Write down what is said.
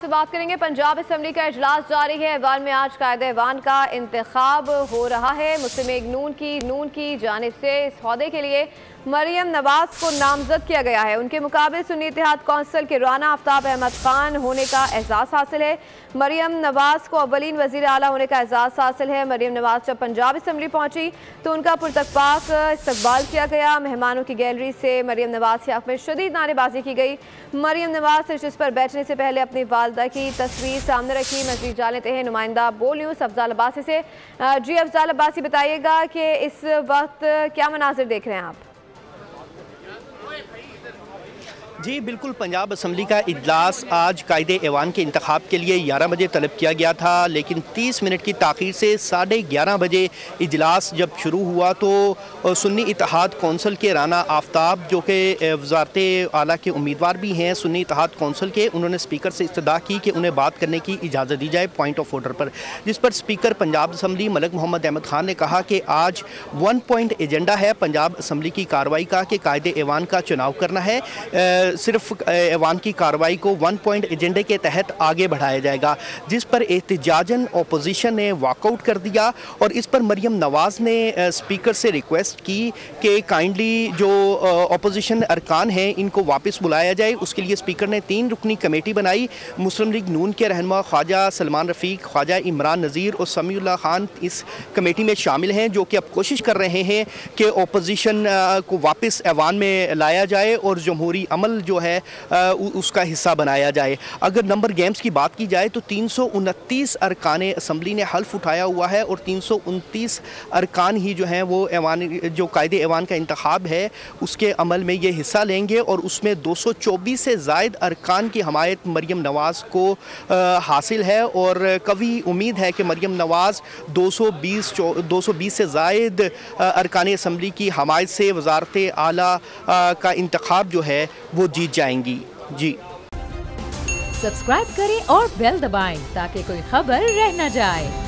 आपसे बात करेंगे। पंजाब असम्बली का इजलास जारी है। ऐवान में आज कायदे ऐवान का इंतखाब हो रहा है। मुस्लिम लीग नून की जानिब से इस ओहदे के लिए मरियम नवाज को नामजद किया गया है। उनके मुकाबले सुन्नी इत्तेहाद कौंसिल के राना आफ्ताब अहमद खान होने का एजाज़ हासिल है। मरियम नवाज को अव्वलीन वज़ीर आला होने का एजाज़ हासिल है। मरियम नवाज जब पंजाब असम्बली पहुंची तो उनका पुरतकपाक इस्तकबाल किया गया। मेहमानों की गैलरी से मरियम नवाज के हक़ में शदीद नारेबाजी की गई। मरियम नवाज नशिस्त पर बैठने से पहले अपनी वालदा की तस्वीर सामने रखी। मज़ीद जान लेते हैं नुमाइंदा बोल न्यूज़ अफजाल अब्बासी से। जी अफजाल अब्बासी, बताइएगा कि इस वक्त क्या मनाजिर देख रहे हैं आप? जी बिल्कुल, पंजाब असम्बली का इजलास आज कायदे ऐवान के इंतखाब के लिए 11 बजे तलब किया गया था, लेकिन 30 मिनट की ताख़ीर से 11:30 बजे इजलास जब शुरू हुआ तो सुन्नी इत्तेहाद कौंसिल के राना आफ्ताब, जो कि वज़ारत आला के उम्मीदवार भी हैं सुन्नी इत्तेहाद कौंसिल के, उन्होंने स्पीकर से इस्तदा की कि उन्हें बात करने की इजाज़त दी जाए पॉइंट ऑफ ऑर्डर पर, जिस पर स्पीकर पंजाब असम्बली मलिक मोहम्मद अहमद खान ने कहा कि आज 1 पॉइंट एजेंडा है पंजाब असम्बली की कार्रवाई का कि कायदे ऐवान का चुनाव करना है। सिर्फ ऐवान की कार्रवाई को 1 पॉइंट एजेंडे के तहत आगे बढ़ाया जाएगा, जिस पर एहतजाजन अपोजिशन ने वॉकआउट कर दिया और इस पर मरियम नवाज़ ने स्पीकर से रिक्वेस्ट की कि काइंडली जो अपोजिशन अरकान हैं इनको वापस बुलाया जाए। उसके लिए स्पीकर ने 3 रुकनी कमेटी बनाई। मुस्लिम लीग नून के रहनुमा ख्वाजा सलमान रफ़ीक, ख्वाजा इमरान नज़ीर और समीउल्लाह खान इस कमेटी में शामिल हैं, जो कि अब कोशिश कर रहे हैं कि अपोजिशन को वापस ऐवान में लाया जाए और जमहूरी अमल जो है उसका हिस्सा बनाया जाए। अगर नंबर गेम्स की बात की जाए तो 329 अरकान असम्बली ने हल्फ उठाया हुआ है और 329 अरकान ही जो हैं वो ऐवान, जो कायदे ऐवान का इंतखाब है उसके अमल में ये हिस्सा लेंगे और उसमें 224 से ज़ायद अरकान की हमायत मरियम नवाज़ को हासिल है और कभी उम्मीद है कि मरियम नवाज़ 220 से ज़ायद अरकान असम्बली की हमायत से वज़ारत आला का इंतखाब जो है वो जीत जाएंगी। जी सब्सक्राइब करें और बेल दबाएं ताकि कोई खबर रह न जाए।